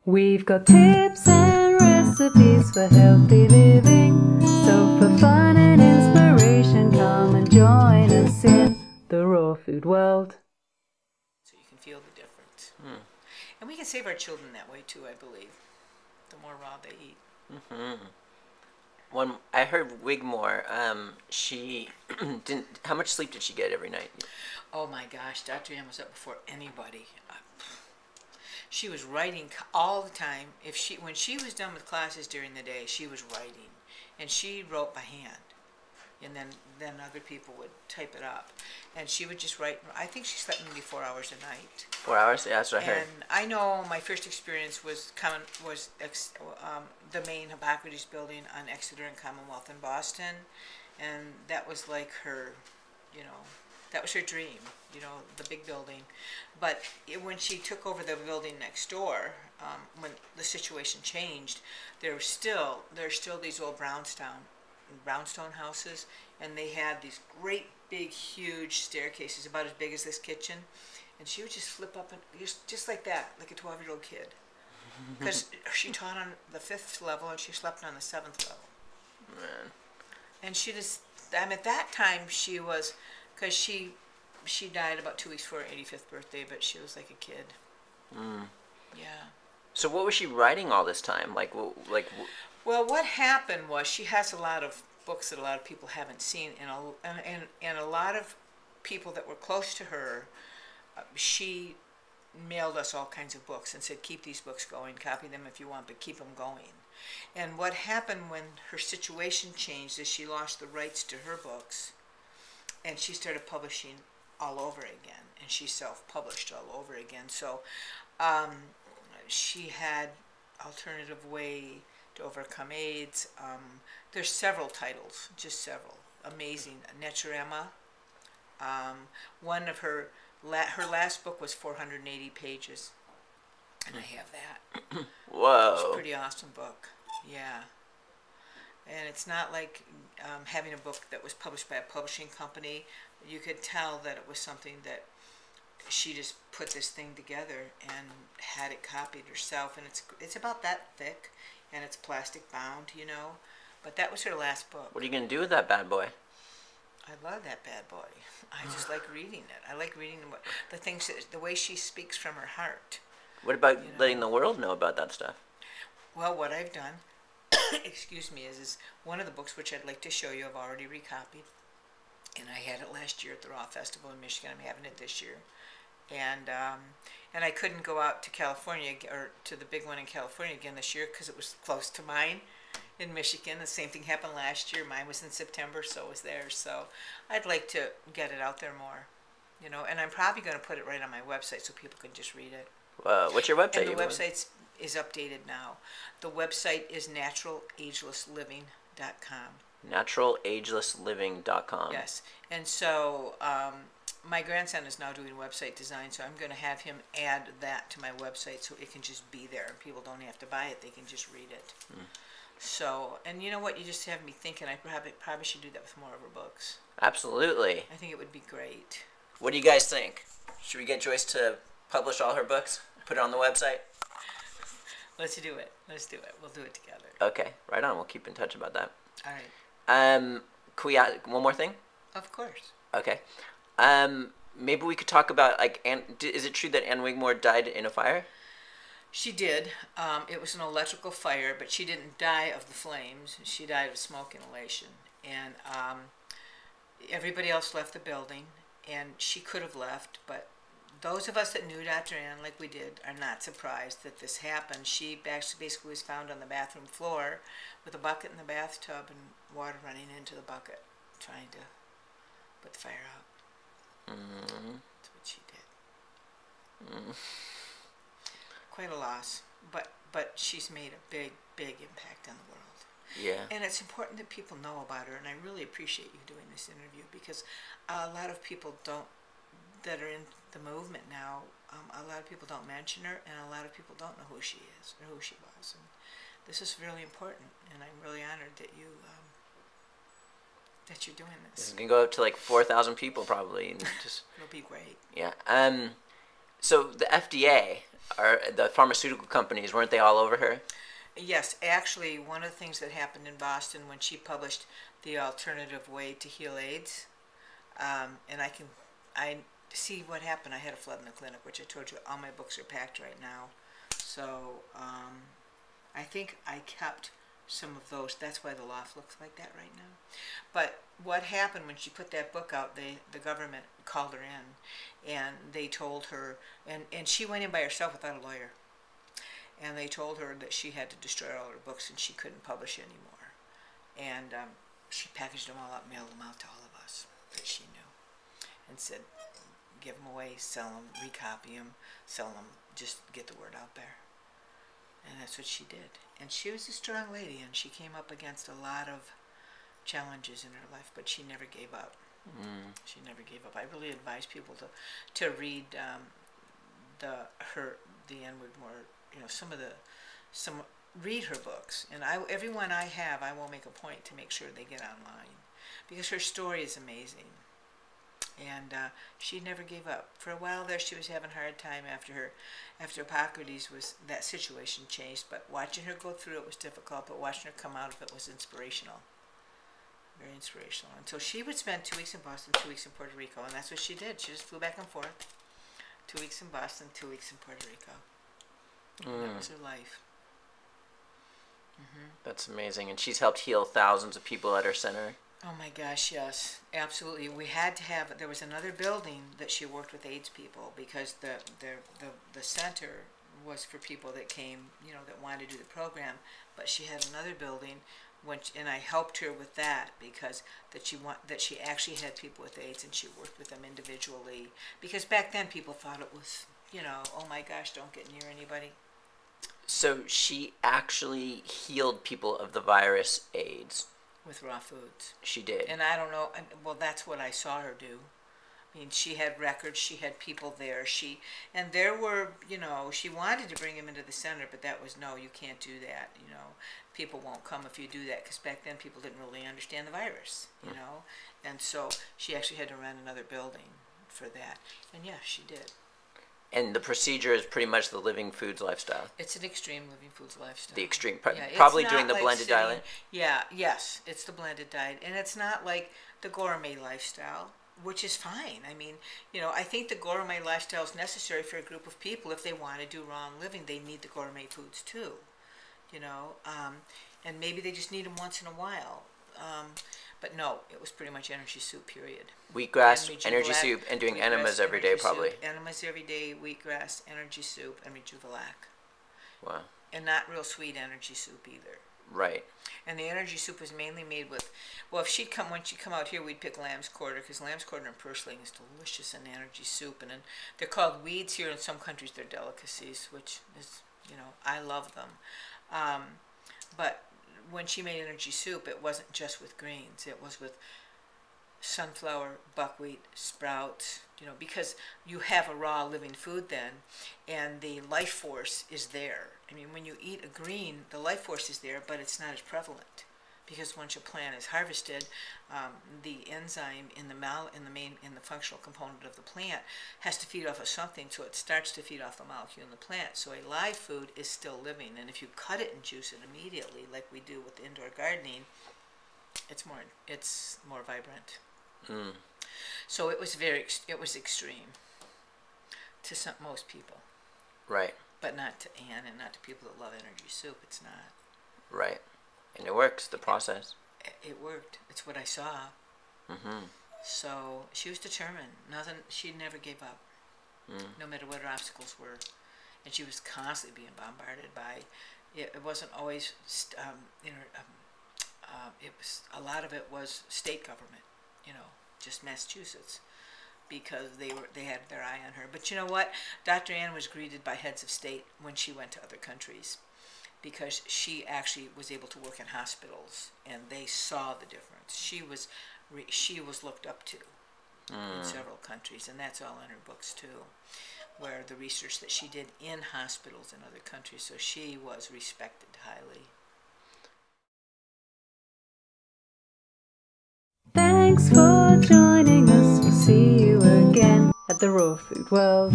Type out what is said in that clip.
We've got tips and recipes for healthy living. So for fun and inspiration, come and join us in the raw food world. So you can feel the difference. And we can save our children that way too, I believe. The more raw they eat. When I heard Wigmore, she didn't. How much sleep did she get every night? Oh my gosh, Dr. Ann was up before anybody. She was writing all the time. When she was done with classes during the day, she was writing, and she wrote by hand, and then other people would type it up, and she would just write. I think she slept maybe 4 hours a night. 4 hours? Yeah, that's what I heard. And I know my first experience was the main Hippocrates building on Exeter and Commonwealth in Boston, and that was like her, that was her dream, the big building. But when she took over the building next door, when the situation changed, there's still these old brownstone houses, and they had these great big huge staircases about as big as this kitchen, and she would just flip up and just like that, like a 12-year-old kid, because she taught on the 5th level and she slept on the 7th level. Man. And she just, at that time she was, because she died about 2 weeks before her 85th birthday, but she was like a kid. Yeah. So what was she writing all this time? Well, what happened was she has a lot of books that a lot of people haven't seen, and a lot of people that were close to her, she mailed us all kinds of books and said, keep these books going, copy them if you want, but keep them going. And what happened when her situation changed is she lost the rights to her books, and she started publishing all over again, and she self-published all over again. So she had Alternative Way to Overcome AIDS. There's several titles, just several. Amazing. Naturema. One of her last book was 480 pages, and I have that. Whoa. It's a pretty awesome book. Yeah. And it's not like having a book that was published by a publishing company. You could tell that it was something that she just put this thing together and had it copied herself. And it's about that thick, and it's plastic bound, But that was her last book. What are you going to do with that bad boy? I love that bad boy. I just like reading it. I like reading the things, the way she speaks from her heart. What about letting the world know about that stuff? Well, what I've done, excuse me, is one of the books which I'd like to show you I've already recopied. And I had it last year at the Raw Festival in Michigan. I'm having it this year. And I couldn't go out to California, or to the big one in California again this year, because it was close to mine in Michigan. The same thing happened last year. Mine was in September, so was theirs. So I'd like to get it out there more, and I'm probably going to put it right on my website so people can just read it. What's your website? And the website is updated now. The website is naturalagelessliving.com. Naturalagelessliving.com. Yes. And so my grandson is now doing website design, so I'm going to have him add that to my website so it can just be there. People don't have to buy it. They can just read it. So, and you know what? You just have me thinking I probably should do that with more of her books. Absolutely. I think it would be great. What do you guys think? Should we get Joyce to publish all her books? Put it on the website? Let's do it. We'll do it together. Okay, right on. We'll keep in touch about that. All right. Can we add one more thing? Of course. Okay. Maybe we could talk about, is it true that Ann Wigmore died in a fire? She did. It was an electrical fire, but she didn't die of the flames. She died of smoke inhalation. And everybody else left the building, and she could have left, but those of us that knew Dr. Ann, like we did, are not surprised that this happened. She basically was found on the bathroom floor with a bucket in the bathtub and water running into the bucket, trying to put the fire out. That's what she did. Quite a loss, but she's made a big impact on the world. Yeah. And it's important that people know about her, and I really appreciate you doing this interview, because a lot of people that are in the movement now, a lot of people don't mention her, and a lot of people don't know who she is or who she was. And this is really important, and I'm really honored that you're doing this. This is gonna go up to like 4,000 people probably, and just It'll be great. yeah. So the FDA, or the pharmaceutical companies, weren't they all over her? Yes, actually, one of the things that happened in Boston when she published The Alternative Way to Heal AIDS, and I see what happened. I had a flood in the clinic, which I told you all my books are packed right now. So I think I kept some of those. That's why the loft looks like that right now. But what happened when she put that book out, the government called her in, and they told her, and she went in by herself without a lawyer. And they told her that she had to destroy all her books and she couldn't publish anymore. And she packaged them all up, mailed them out to all of us that she knew, and said, give them away, sell them, recopy them, sell them, just get the word out there. And that's what she did. And she was a strong lady, and she came up against a lot of challenges in her life, but she never gave up. She never gave up. I really advise people to read the Anne Wigmore, read her books. And every one I have, I will make a point to make sure they get online, because her story is amazing. And she never gave up. For a while there, she was having a hard time after Hippocrates that situation changed. But watching her go through it was difficult, but watching her come out of it was inspirational. Very inspirational. Until she would spend 2 weeks in Boston, 2 weeks in Puerto Rico, and that's what she did. She just flew back and forth. 2 weeks in Boston, 2 weeks in Puerto Rico. That was her life. That's amazing. And she's helped heal thousands of people at her center. Oh my gosh, yes, absolutely. There was another building that she worked with AIDS people, because the center was for people that came, that wanted to do the program. But she had another building, and I helped her with that, because that she actually had people with AIDS, and she worked with them individually. Because back then people thought it was, oh my gosh, don't get near anybody. So she actually healed people of the virus AIDS. With raw foods. She did. And I don't know, well, that's what I saw her do. I mean, she had records, she had people there, and there were, she wanted to bring him into the center, but that was, no, you can't do that, people won't come if you do that, because back then people didn't really understand the virus, and so she actually had to rent another building for that, and yeah, she did. And the procedure is pretty much the living foods lifestyle. It's an extreme living foods lifestyle. The extreme, Yeah, probably it's doing not the like blended diet. Yeah, yes, it's the blended diet, and it's not like the gourmet lifestyle, which is fine. I mean, I think the gourmet lifestyle is necessary for a group of people. If they want to do raw living, they need the gourmet foods too, and maybe they just need them once in a while. But no, it was pretty much energy soup, period. Wheatgrass, energy soup, and doing enemas every day, probably. Enemas every day, wheatgrass, energy soup, and Rejuvelac. Wow. And not real sweet energy soup either. Right. And the energy soup was mainly made with, well, when she'd come out here, we'd pick lamb's quarter, because lamb's quarter and purslane is delicious in energy soup. And then they're called weeds here. In some countries, they're delicacies, which is, I love them. But when she made energy soup, it wasn't just with greens. It was with sunflower, buckwheat, sprouts, because you have a raw living food then, and the life force is there. I mean, when you eat a green, the life force is there, but it's not as prevalent, because once a plant is harvested, the enzyme in the functional component of the plant has to feed off of something, so it starts to feed off the molecule in the plant. So a live food is still living, and if you cut it and juice it immediately, like we do with indoor gardening, it's more vibrant. So it was extreme to most people. Right. But not to Anne, and not to people that love energy soup. It's not. Right. And it works, the process. It worked. It's what I saw. So she was determined. She never gave up, no matter what her obstacles were. And she was constantly being bombarded by, it wasn't always, it was, a lot of it was state government, just Massachusetts, because they had their eye on her. But you know what? Dr. Ann was greeted by heads of state when she went to other countries, because she actually was able to work in hospitals, and they saw the difference. She was looked up to in several countries, and that's all in her books too, where the research that she did in hospitals in other countries. So she was respected highly. Thanks for joining us. We'll see you again at the Raw Food World.